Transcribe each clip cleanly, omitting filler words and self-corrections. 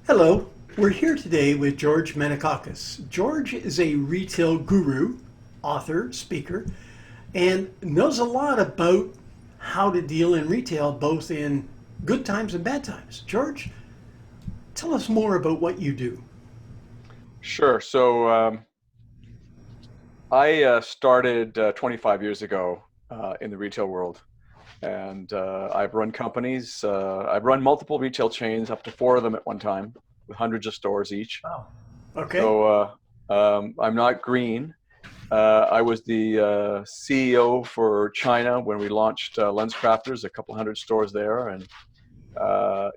Hello, we're here today with George Minakakis. George is a retail guru, author, speaker, and knows a lot about how to deal in retail, both in good times and bad times. George, tell us more about what you do. Sure. I started 25 years ago in the retail world, and I've run companies. I've run multiple retail chains, up to four of them at one time, with hundreds of stores each. Wow. Okay. So I'm not green. I was the CEO for China when we launched Lens Crafters, a couple hundred stores there, and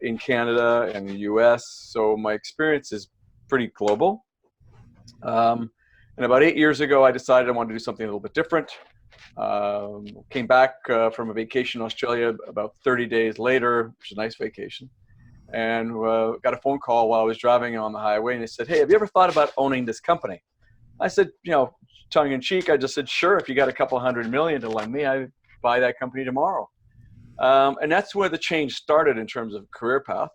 in Canada and the U.S. So my experience is pretty global. And about 8 years ago, I decided I wanted to do something a little bit different. Came back from a vacation in Australia about 30 days later, which is a nice vacation, and got a phone call while I was driving on the highway, and they said, "Hey, have you ever thought about owning this company?" I said, tongue in cheek, I just said, "Sure, if you got a couple hundred million to lend me, I'd buy that company tomorrow." And that's where the change started in terms of career path.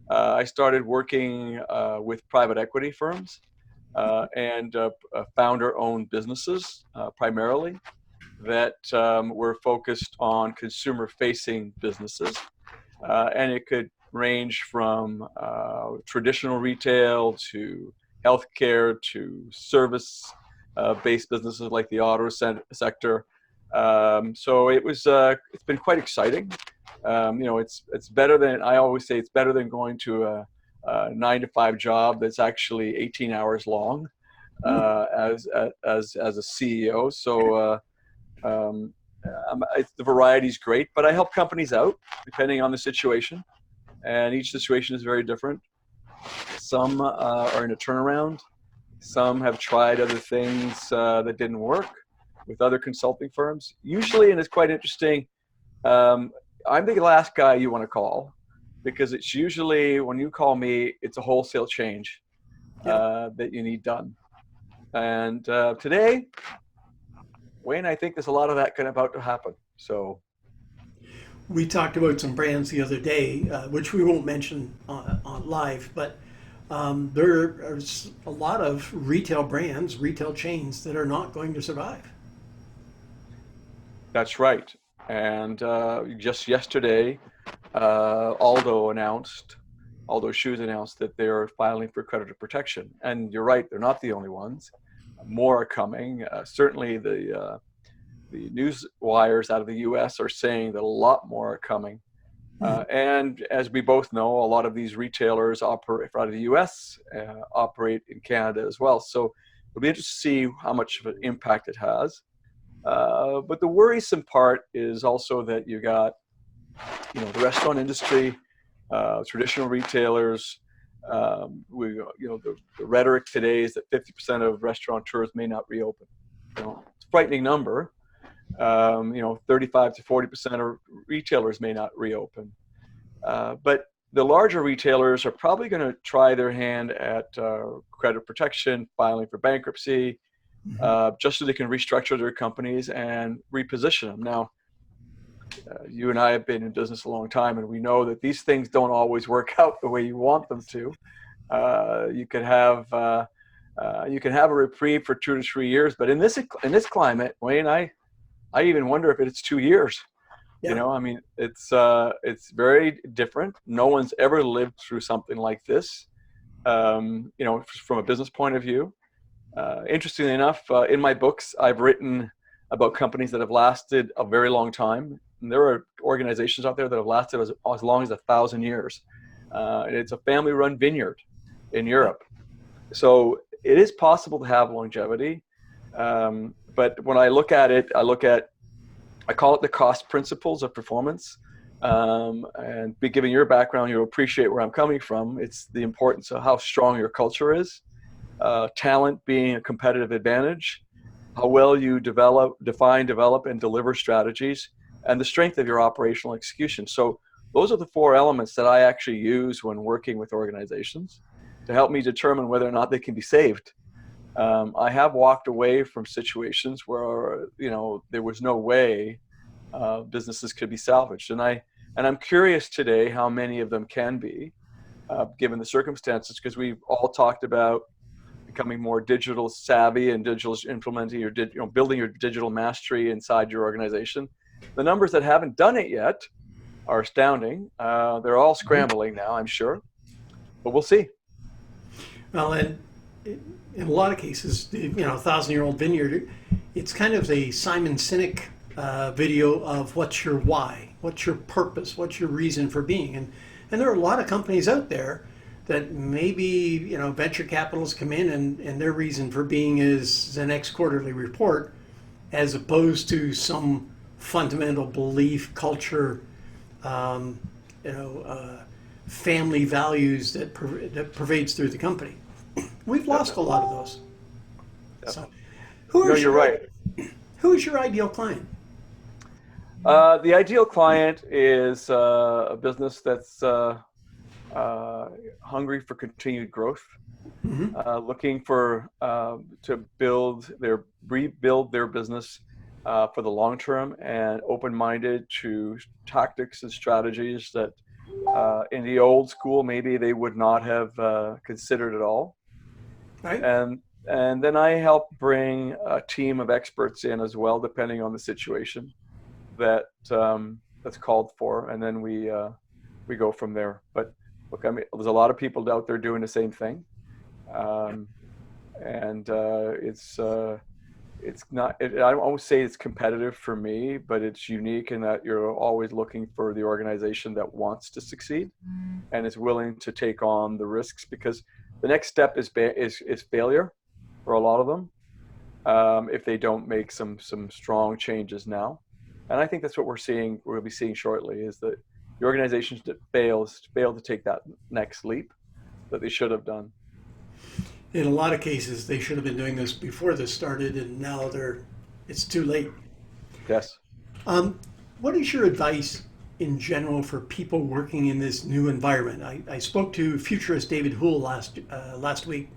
I started working with private equity firms and founder-owned businesses primarily that were focused on consumer-facing businesses. And it could range from traditional retail to healthcare to service-based businesses like the auto sector. So it's been quite exciting. It's better than, I always say, it's better than going to a 9 to 5 job that's actually 18 hours long Hmm. as a CEO. The variety is great, but I help companies out depending on the situation, and each situation is very different. Some are in a turnaround. Some have tried other things that didn't work with other consulting firms. Usually, and it's quite interesting, um, I'm the last guy you want to call because it's usually when you call me, it's a wholesale change Yeah. that you need done. And today, Wayne, I think there's a lot of that kind of about to happen. So We talked about some brands the other day, which we won't mention on live, but there are a lot of retail brands, retail chains that are not going to survive. that's right. And just yesterday, Aldo Shoes announced that they're filing for creditor protection. And you're right, they're not the only ones. More are coming. Certainly, the news wires out of the U.S. are saying that a lot more are coming. Mhm. And as we both know, a lot of these retailers operate out of the U.S., operate in Canada as well. So it'll be interesting to see how much of an impact it has. But the worrisome part is also that you got, the restaurant industry, traditional retailers. The rhetoric today is that 50% of restaurateurs may not reopen. It's a frightening number. 35 to 40% of retailers may not reopen. But the larger retailers are probably going to try their hand at credit protection, filing for bankruptcy, Mhm. just so they can restructure their companies and reposition them. Now, you and I have been in business a long time, and we know that these things don't always work out the way you want them to. You can have a reprieve for 2 to 3 years, but in this climate, Wayne, I even wonder if it's 2 years. Yeah. I mean, it's very different. No one's ever lived through something like this. From a business point of view. Interestingly enough, in my books, I've written about companies that have lasted a very long time. And there are organizations out there that have lasted as long as 1,000 years. It's a family-run vineyard in Yeah. Europe. So it is possible to have longevity. But when I look at it, I call it the cost principles of performance. And be given your background, you'll appreciate where I'm coming from. It's the importance of how strong your culture is, talent being a competitive advantage, how well you define, develop, and deliver strategies, and the strength of your operational execution. So those are the four elements that I actually use when working with organizations to help me determine whether or not they can be saved. I have walked away from situations where there was no way businesses could be salvaged, and I'm curious today how many of them can be. given the circumstances, because we've all talked about becoming more digital savvy and digital implementing your, building your digital mastery inside your organization. The numbers that haven't done it yet are astounding. They're all scrambling now, I'm sure, but we'll see. Well, and in a lot of cases, 1,000-year-old vineyard, it's kind of a Simon Sinek video of what's your why, what's your purpose, what's your reason for being, and there are a lot of companies out there that maybe venture capitalists come in and their reason for being is the next quarterly report, as opposed to some fundamental belief, culture, family values that pervades through the company. We've lost a lot of those. So, you're right. Who is your ideal client? The ideal client is a business that's hungry for continued growth, looking for to rebuild their business for the long term, and open-minded to tactics and strategies that in the old school maybe they would not have considered at all. Right. And then I help bring a team of experts in as well, depending on the situation that's called for, and then we go from there. But look, I mean, there's a lot of people out there doing the same thing, and it's not. I won't say it's competitive for me, but it's unique in that you're always looking for the organization that wants to succeed and is willing to take on the risks, because the next step is failure for a lot of them if they don't make some strong changes now. And I think that's what we'll be seeing shortly, is that the organizations that fail to take that next leap that they should have done. In a lot of cases, they should have been doing this before this started, and now it's too late. Yes. What is your advice in general for people working in this new environment? I spoke to futurist David Houle last week.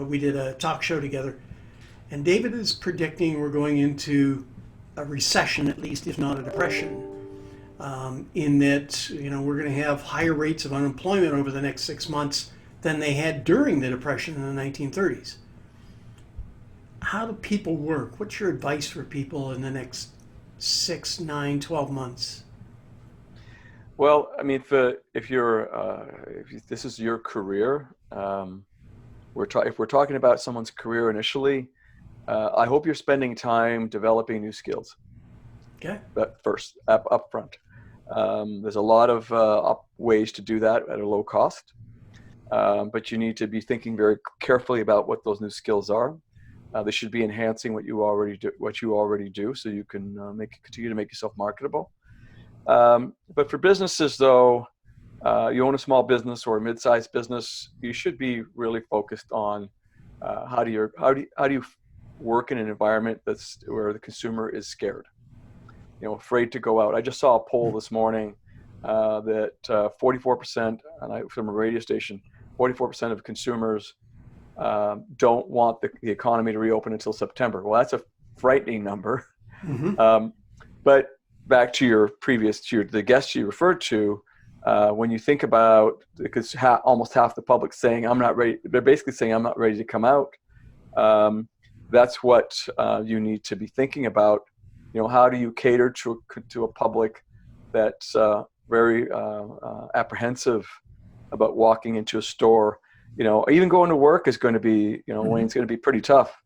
We did a talk show together, and David is predicting we're going into a recession, at least, if not a depression, in that we're going to have higher rates of unemployment over the next 6 months than they had during the Depression in the 1930s. How do people work? What's your advice for people in the next 6, 9, 12 months? Well, I mean, if this is your career, if we're talking about someone's career initially, I hope you're spending time developing new skills. Okay. That first, up front. There's a lot of ways to do that at a low cost, but you need to be thinking very carefully about what those new skills are. They should be enhancing what you already do, so you can continue to make yourself marketable. But for businesses, though, you own a small business or a mid-sized business, you should be really focused on how do you work in an environment where the consumer is scared, afraid to go out. I just saw a poll this morning that 44%, from a radio station, 44% of consumers don't want the economy to reopen until September. Well, that's a frightening number. Mm-hmm. But back to the guest you referred to, when you think about, because almost half the public saying I'm not ready, they're basically saying I'm not ready to come out. That's what you need to be thinking about. How do you cater to a public that's very apprehensive about walking into a store? Even going to work is going to be, Wayne's going to be pretty tough.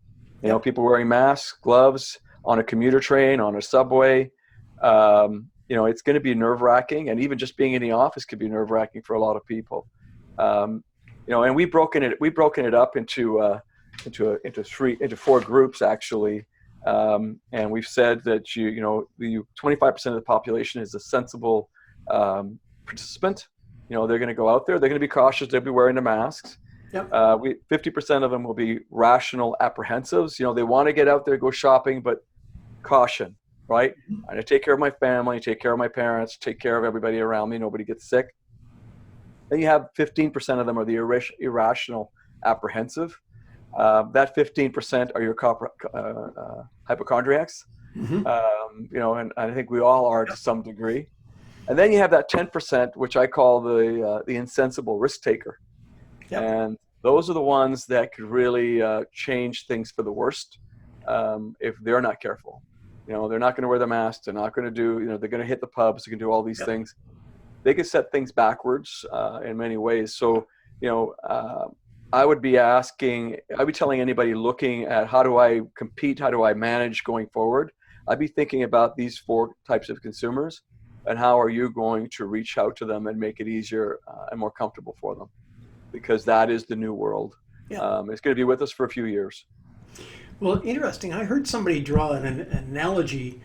People wearing masks, gloves on a commuter train, on a subway. It's going to be nerve-wracking, and even just being in the office could be nerve-wracking for a lot of people. And we've broken it up into 4 groups actually, and we've said that 25% of the population is a sensible participant. They're going to go out there. They're going to be cautious. They'll be wearing the masks. Yep. 50% of them will be rational apprehensives. They want to get out there, go shopping, but caution, right? I take care of my family, take care of my parents, take care of everybody around me. Nobody gets sick. Then you have 15% of them are the irrational apprehensive. That 15% are your hypochondriacs. Mm-hmm. And I think we all are to some degree. And then you have that 10%, which I call the insensible risk taker. Yep. And those are the ones that could really change things for the worst if they're not careful. They're not going to wear the mask. They're not going to do, they're going to hit the pubs. They can do all these things. They could set things backwards in many ways. So, I would be telling anybody looking at how do I compete, how do I manage going forward, I'd be thinking about these 4 types of consumers and how are you going to reach out to them and make it easier and more comfortable for them, because that is the new world. Yeah. It's going to be with us for a few years. Well, interesting. I heard somebody draw an analogy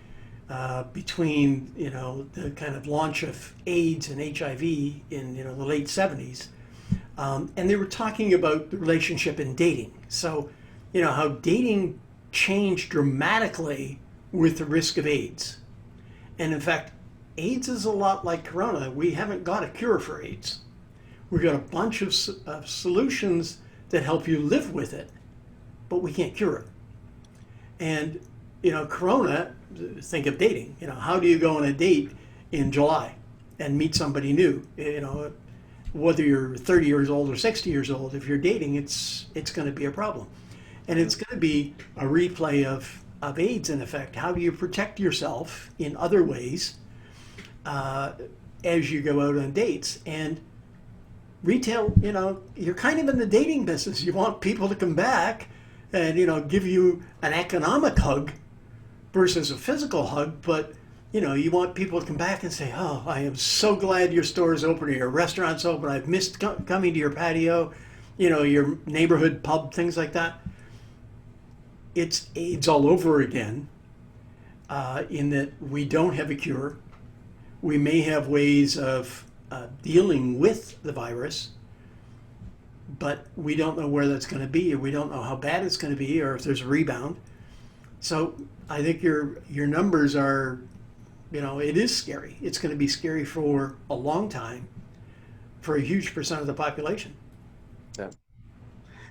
between the kind of launch of AIDS and HIV in the late 70s, and they were talking about the relationship in dating. So, how dating changed dramatically with the risk of AIDS, and in fact, AIDS is a lot like Corona. We haven't got a cure for AIDS. We've got a bunch of solutions that help you live with it, but we can't cure it. And Corona, think of dating. How do you go on a date in July and meet somebody new? Whether you're 30 years old or 60 years old, if you're dating, it's going to be a problem. And it's going to be a replay of AIDS in effect. How do you protect yourself in other ways as you go out on dates? And retail, you're kind of in the dating business. You want people to come back and, give you an economic hug versus a physical hug, but you want people to come back and say, oh, I am so glad your store is open or your restaurant's open. I've missed coming to your patio, your neighborhood pub, things like that. It's AIDS all over again in that we don't have a cure. We may have ways of dealing with the virus, but we don't know where that's going to be, or we don't know how bad it's going to be, or if there's a rebound. So I think your numbers are, it is scary. It's going to be scary for a long time for a huge percent of the population.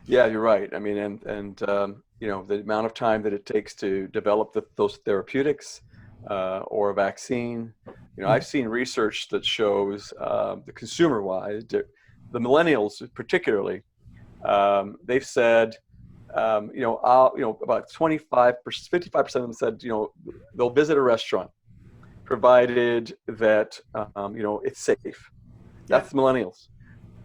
Yeah, you're right. I mean, and the amount of time that it takes to develop those therapeutics or a vaccine. I've seen research that shows the consumer-wise, the millennials particularly, they've said, about 55%, 55% of them said, they'll visit a restaurant, provided that, it's safe. That's millennials.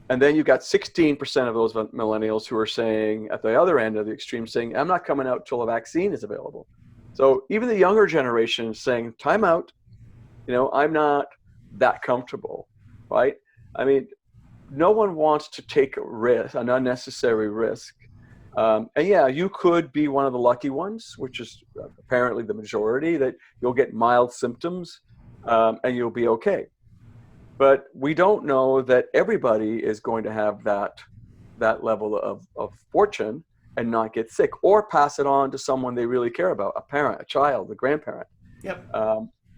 And then you've got 16% of those millennials who are saying, at the other end of the extreme, saying, I'm not coming out till a vaccine is available. So even the younger generation is saying, time out, I'm not that comfortable, right? I mean, no one wants to take a risk, an unnecessary risk. And yeah, you could be one of the lucky ones, which is apparently the majority, that you'll get mild symptoms and you'll be okay. But we don't know that everybody is going to have that level of fortune and not get sick or pass it on to someone they really care about, a parent, a child, a grandparent. Yep.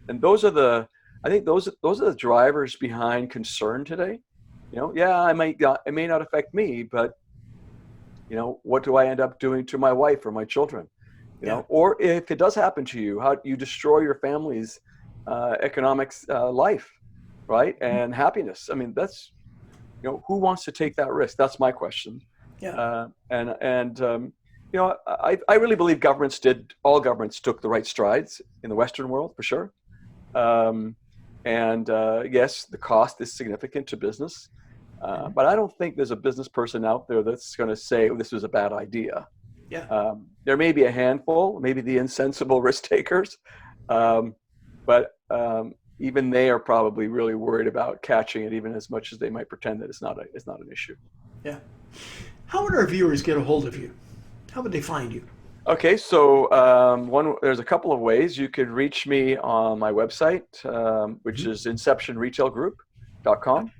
And those are the drivers behind concern today. It may not affect me, but what do I end up doing to my wife or my children? Or if it does happen to you, how you destroy your family's economic life, right? And happiness. I mean, that's, who wants to take that risk? That's my question. Yeah. I really believe all governments took the right strides in the Western world, for sure. Yes, the cost is significant to business. But I don't think there's a business person out there that's going to say, this was a bad idea. Yeah. There may be a handful, maybe the insensible risk takers, but even they are probably really worried about catching it, even as much as they might pretend that it's not an issue. Yeah. How would our viewers get a hold of you? How would they find you? Okay, so there's a couple of ways. You could reach me on my website, which is inceptionretailgroup.com.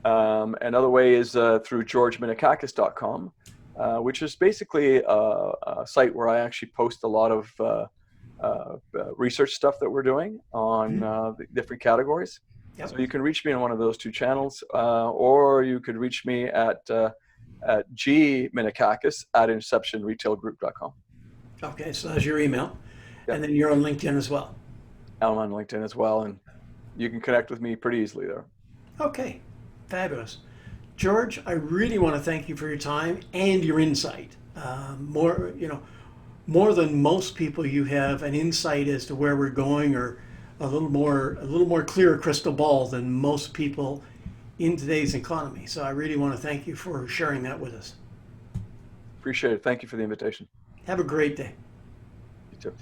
Another way is through GeorgeMinakakis.com, which is basically a site where I actually post a lot of research stuff that we're doing on the different categories. Yep. So you can reach me on one of those two channels, or you could reach me at gminakakis@inceptionretailgroup.com. Okay, so that's your email. Yep. And then you're on LinkedIn as well. I'm on LinkedIn as well, and you can connect with me pretty easily there. Okay, fabulous. George, I really want to thank you for your time and your insight. More than most people, you have an insight as to where we're going, or a little more clear crystal ball than most people in today's economy. So I really want to thank you for sharing that with us. Appreciate it. Thank you for the invitation. Have a great day. You too.